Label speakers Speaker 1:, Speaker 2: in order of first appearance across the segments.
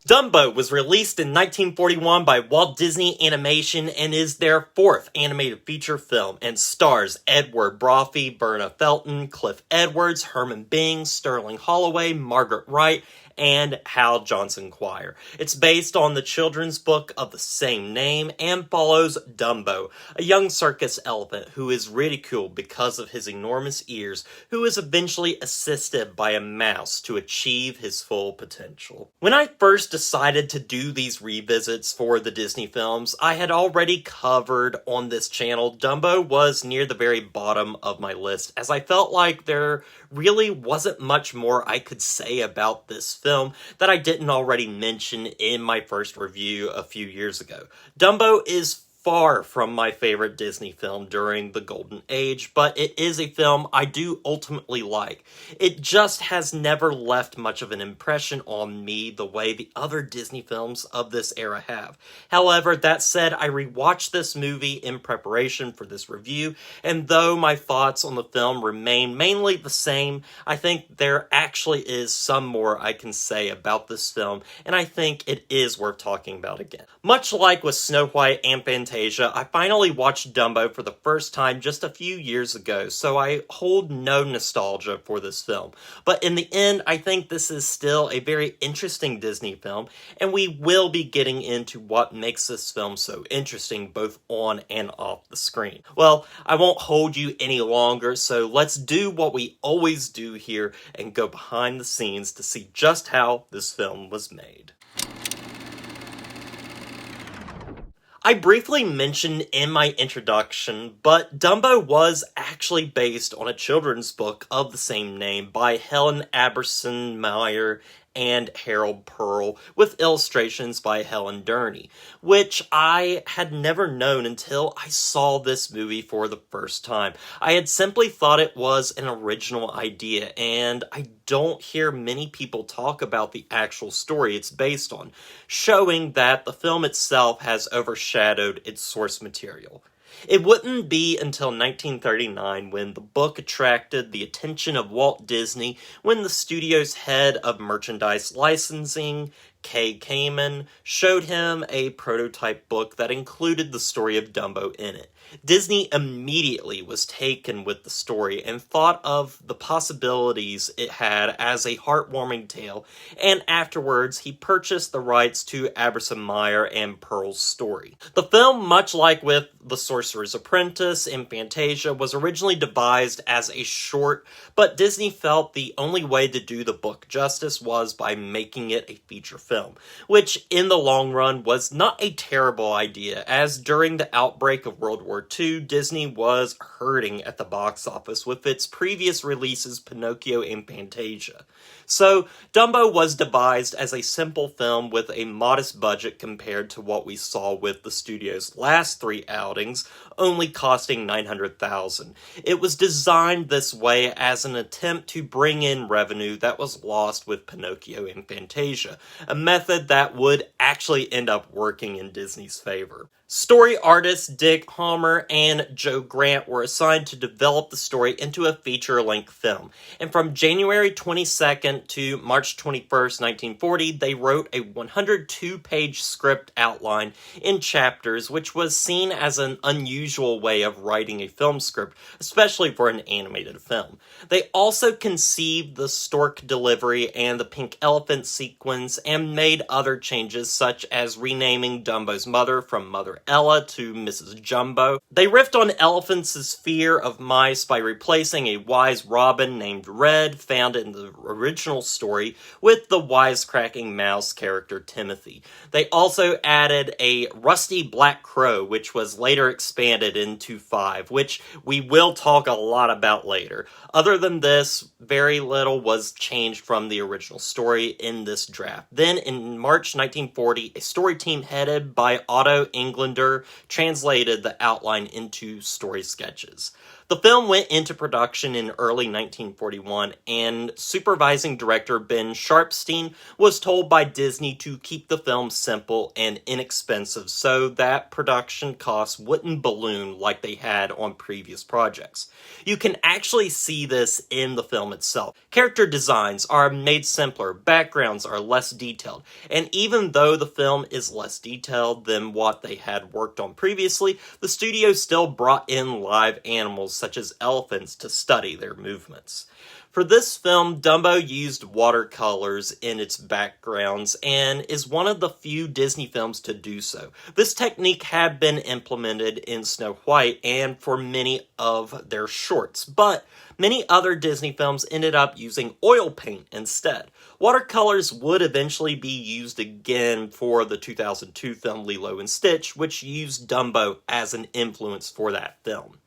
Speaker 1: Dumbo was released in 1941 by Walt Disney Animation and is their fourth animated feature film and stars Edward Brophy, Berna Felton, Cliff Edwards, Herman Bing, Sterling Holloway, Margaret Wright, and Hal Johnson Choir. It's based on the children's book of the same name and follows Dumbo, a young circus elephant who is ridiculed because of his enormous ears, who is eventually assisted by a mouse to achieve his full potential. When I first decided to do these revisits for the Disney films I had already covered on this channel, Dumbo was near the very bottom of my list, as I felt like there really wasn't much more I could say about this film that I didn't already mention in my first review a few years ago. Dumbo is far from my favorite Disney film during the Golden Age, but it is a film I do ultimately like. It just has never left much of an impression on me the way the other Disney films of this era have. However, that said, I rewatched this movie in preparation for this review, and though my thoughts on the film remain mainly the same, I think there actually is some more I can say about this film, and I think it is worth talking about again. Much like with Snow White and Fantasia, I finally watched Dumbo for the first time just a few years ago, so I hold no nostalgia for this film. But in the end, I think this is still a very interesting Disney film, and we will be getting into what makes this film so interesting both on and off the screen. Well, I won't hold you any longer, so let's do what we always do here and go behind the scenes to see just how this film was made. I briefly mentioned in my introduction, but Dumbo was actually based on a children's book of the same name by Helen Aberson Meyer and Harold Pearl, with illustrations by Helen Durney, which I had never known until I saw this movie for the first time. I had simply thought it was an original idea, and I don't hear many people talk about the actual story it's based on, showing that the film itself has overshadowed its source material. It wouldn't be until 1939 when the book attracted the attention of Walt Disney when the studio's head of merchandise licensing, Kay Kamen, showed him a prototype book that included the story of Dumbo in it. Disney immediately was taken with the story and thought of the possibilities it had as a heartwarming tale, and afterwards he purchased the rights to Aberson Meyer and Pearl's story. The film, much like with The Sorcerer's Apprentice and Fantasia, was originally devised as a short, but Disney felt the only way to do the book justice was by making it a feature film, which in the long run was not a terrible idea, as during the outbreak of World War II, Disney was hurting at the box office with its previous releases Pinocchio and Fantasia. So, Dumbo was devised as a simple film with a modest budget compared to what we saw with the studio's last three outings, only costing $900,000. It was designed this way as an attempt to bring in revenue that was lost with Pinocchio and Fantasia, a method that would actually end up working in Disney's favor. Story artists Dick Homer and Joe Grant were assigned to develop the story into a feature-length film, and from January 22nd to March 21st, 1940, they wrote a 102-page script outline in chapters, which was seen as an unusual way of writing a film script, especially for an animated film. They also conceived the stork delivery and the pink elephant sequence, and made other changes such as renaming Dumbo's mother from Mother Ella to Mrs. Jumbo. They riffed on elephants' fear of mice by replacing a wise robin named Red, found in the original story, with the wisecracking mouse character Timothy. They also added a rusty black crow, which was later expanded into 5, which we will talk a lot about later. Other than this, very little was changed from the original story in this draft. Then, in March 1940, a story team headed by Otto Englander translated the outline into story sketches. The film went into production in early 1941, and supervising director Ben Sharpstein was told by Disney to keep the film simple and inexpensive so that production costs wouldn't balloon like they had on previous projects. You can actually see this in the film itself. Character designs are made simpler, backgrounds are less detailed, and even though the film is less detailed than what they had worked on previously, the studio still brought in live animals such as elephants to study their movements. For this film, Dumbo used watercolors in its backgrounds and is one of the few Disney films to do so. This technique had been implemented in Snow White and for many of their shorts, but many other Disney films ended up using oil paint instead. Watercolors would eventually be used again for the 2002 film Lilo and Stitch, which used Dumbo as an influence for that film.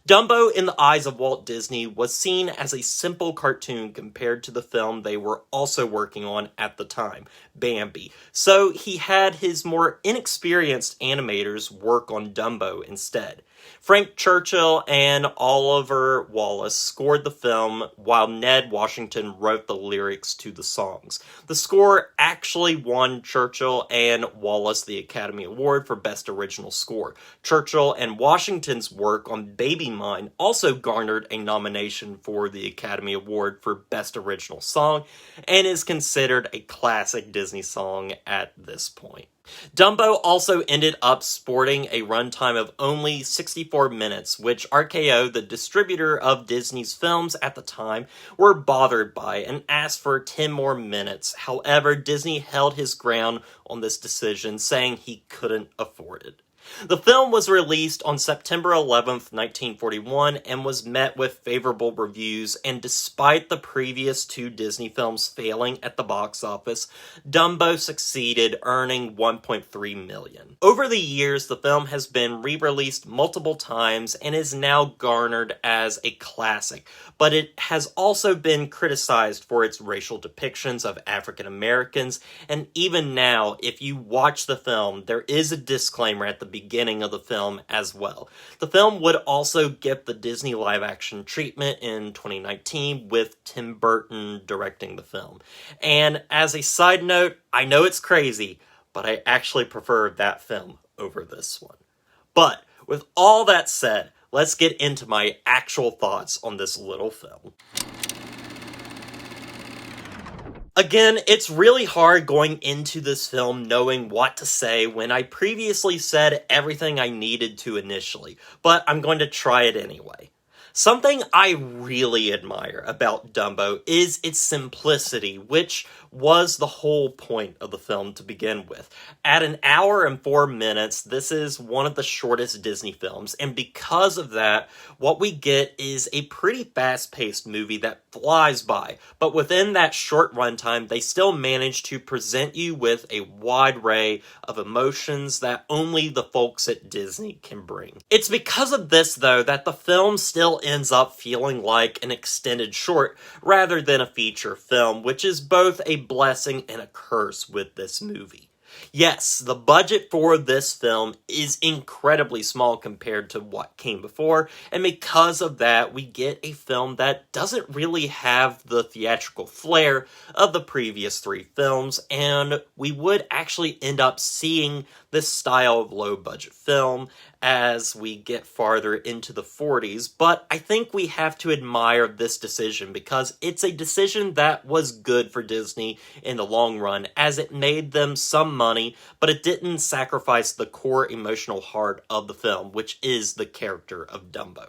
Speaker 1: Dumbo, in the eyes of Walt Disney, was seen as a simple cartoon compared to the film they were also working on at the time, Bambi. So he had his more inexperienced animators work on Dumbo instead. Frank Churchill and Oliver Wallace scored the film while Ned Washington wrote the lyrics to the songs. The score actually won Churchill and Wallace the Academy Award for Best Original Score. Churchill and Washington's work on Baby Mine also garnered a nomination for the Academy Award for Best Original Song and is considered a classic Disney song at this point. Dumbo also ended up sporting a runtime of only 64 minutes, which RKO, the distributor of Disney's films at the time, were bothered by and asked for 10 more minutes. However, Disney held his ground on this decision, saying he couldn't afford it. The film was released on September 11th, 1941, and was met with favorable reviews, and despite the previous two Disney films failing at the box office, Dumbo succeeded, earning $1.3 million. Over the years, the film has been re-released multiple times and is now garnered as a classic, but it has also been criticized for its racial depictions of African Americans, and even now, if you watch the film, there is a disclaimer at the beginning of the film as well. The film would also get the Disney live-action treatment in 2019 with Tim Burton directing the film. And as a side note, I know it's crazy, but I actually prefer that film over this one. But with all that said, let's get into my actual thoughts on this little film. Again, it's really hard going into this film knowing what to say when I previously said everything I needed to initially, but I'm going to try it anyway. Something I really admire about Dumbo is its simplicity, which was the whole point of the film to begin with. At an hour and 4 minutes, this is one of the shortest Disney films, and because of that, what we get is a pretty fast-paced movie that flies by, but within that short runtime, they still manage to present you with a wide array of emotions that only the folks at Disney can bring. It's because of this, though, that the film still ends up feeling like an extended short rather than a feature film, which is both a blessing and a curse with this movie. Yes, the budget for this film is incredibly small compared to what came before, and because of that, we get a film that doesn't really have the theatrical flair of the previous three films, and we would actually end up seeing this style of low-budget film as we get farther into the 40s, but I think we have to admire this decision because it's a decision that was good for Disney in the long run, as it made them some money, but it didn't sacrifice the core emotional heart of the film, which is the character of Dumbo.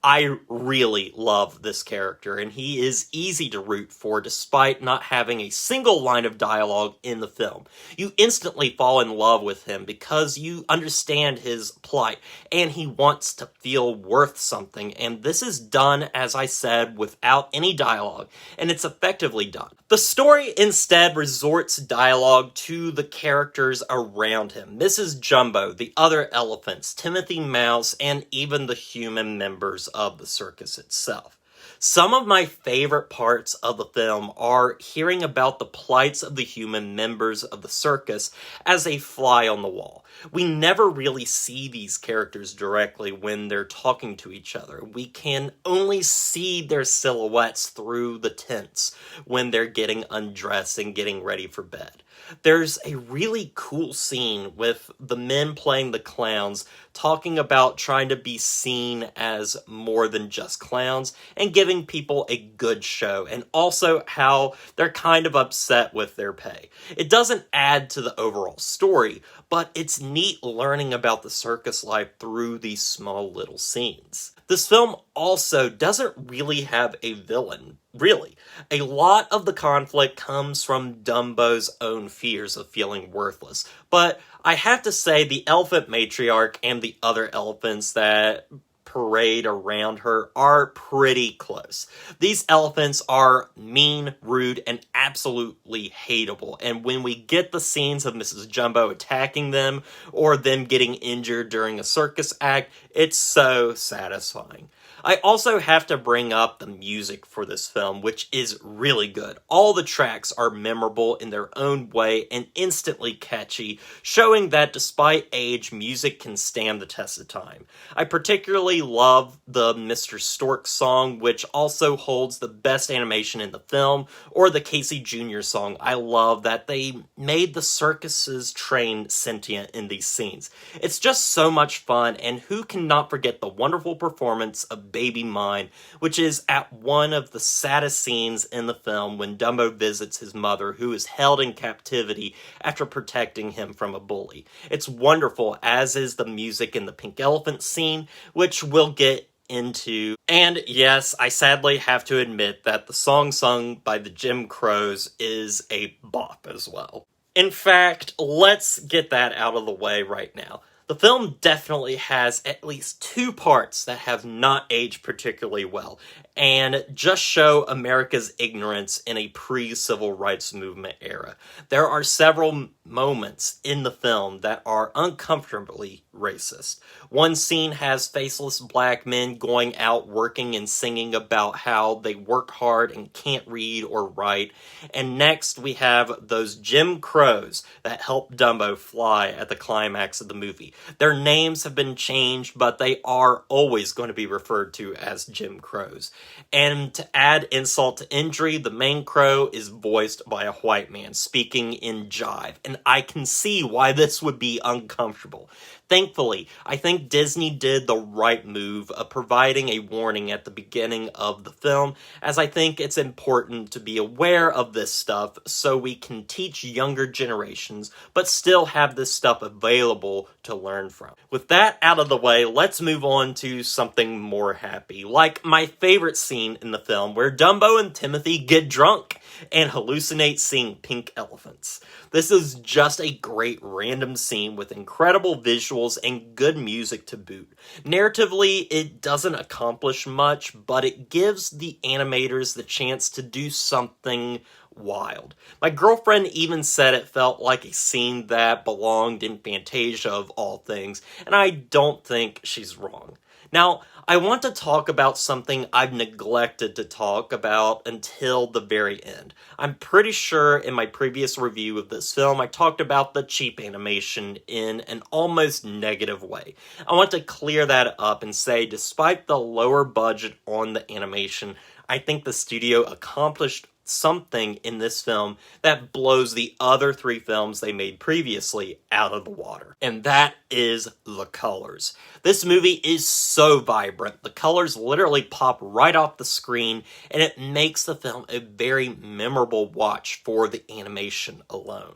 Speaker 1: I really love this character, and he is easy to root for despite not having a single line of dialogue in the film. You instantly fall in love with him because you understand his plight, and he wants to feel worth something, and this is done, as I said, without any dialogue, and it's effectively done. The story instead resorts dialogue to the characters around him. Mrs. Jumbo, the other elephants, Timothy Mouse, and even the human members of the circus itself. Some of my favorite parts of the film are hearing about the plights of the human members of the circus as a fly on the wall. We never really see these characters directly when they're talking to each other. We can only see their silhouettes through the tents when they're getting undressed and getting ready for bed. There's a really cool scene with the men playing the clowns talking about trying to be seen as more than just clowns and giving people a good show, and also how they're kind of upset with their pay. It doesn't add to the overall story, but it's neat learning about the circus life through these small little scenes. This film also doesn't really have a villain, really. A lot of the conflict comes from Dumbo's own fears of feeling worthless, but I have to say the elephant matriarch and the other elephants that parade around her are pretty close. These elephants are mean, rude, and absolutely hateable, and when we get the scenes of Mrs. Jumbo attacking them or them getting injured during a circus act, it's so satisfying. I also have to bring up the music for this film, which is really good. All the tracks are memorable in their own way and instantly catchy, showing that despite age, music can stand the test of time. I particularly love the Mr. Stork song, which also holds the best animation in the film, or the Casey Jr. song. I love that they made the circus's train sentient in these scenes. It's just so much fun, and who cannot forget the wonderful performance of Baby Mine, which is at one of the saddest scenes in the film when Dumbo visits his mother, who is held in captivity after protecting him from a bully. It's wonderful, as is the music in the Pink Elephant scene, which we'll get into. And yes, I sadly have to admit that the song sung by the Jim Crows is a bop as well. In fact, let's get that out of the way right now. The film definitely has at least two parts that have not aged particularly well, and just show America's ignorance in a pre-civil rights movement era. There are several moments in the film that are uncomfortably racist. One scene has faceless black men going out working and singing about how they work hard and can't read or write, and next we have those Jim Crows that help Dumbo fly at the climax of the movie. Their names have been changed, but they are always going to be referred to as Jim Crows. And to add insult to injury, the main crow is voiced by a white man speaking in jive, and I can see why this would be uncomfortable. Thankfully, I think Disney did the right move of providing a warning at the beginning of the film, as I think it's important to be aware of this stuff so we can teach younger generations, but still have this stuff available to learn from. With that out of the way, let's move on to something more happy, like my favorite scene in the film where Dumbo and Timothy get drunk and hallucinate seeing pink elephants. This is just a great random scene with incredible visuals and good music to boot. Narratively, it doesn't accomplish much, but it gives the animators the chance to do something wild. My girlfriend even said it felt like a scene that belonged in Fantasia of all things, and I don't think she's wrong. Now, I want to talk about something I've neglected to talk about until the very end. I'm pretty sure in my previous review of this film, I talked about the cheap animation in an almost negative way. I want to clear that up and say, despite the lower budget on the animation, I think the studio accomplished something in this film that blows the other three films they made previously out of the water. And that is the colors. This movie is so vibrant. The colors literally pop right off the screen, and it makes the film a very memorable watch for the animation alone.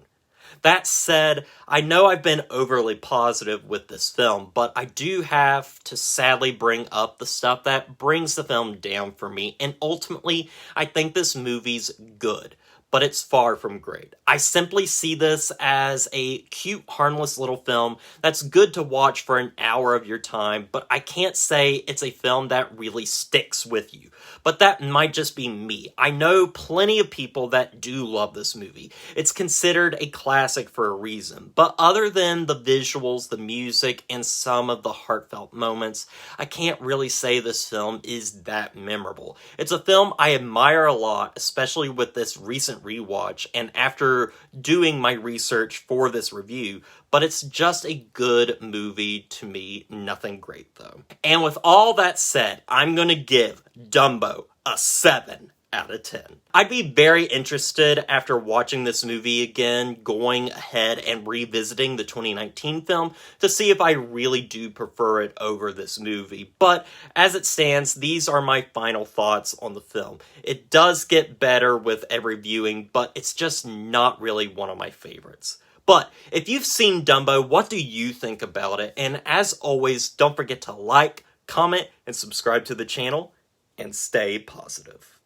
Speaker 1: That said, I know I've been overly positive with this film, but I do have to sadly bring up the stuff that brings the film down for me, and ultimately, I think this movie's good. but it's far from great. I simply see this as a cute, harmless little film that's good to watch for an hour of your time, but I can't say it's a film that really sticks with you. But that might just be me. I know plenty of people that do love this movie. It's considered a classic for a reason, but other than the visuals, the music, and some of the heartfelt moments, I can't really say this film is that memorable. It's a film I admire a lot, especially with this recent rewatch and after doing my research for this review, but it's just a good movie to me, nothing great though. And with all that said, I'm gonna give Dumbo a 7 out of 10. I'd be very interested after watching this movie again, going ahead and revisiting the 2019 film to see if I really do prefer it over this movie. But as it stands, these are my final thoughts on the film. It does get better with every viewing, but it's just not really one of my favorites. But if you've seen Dumbo, what do you think about it? And as always, don't forget to like, comment, and subscribe to the channel, and stay positive.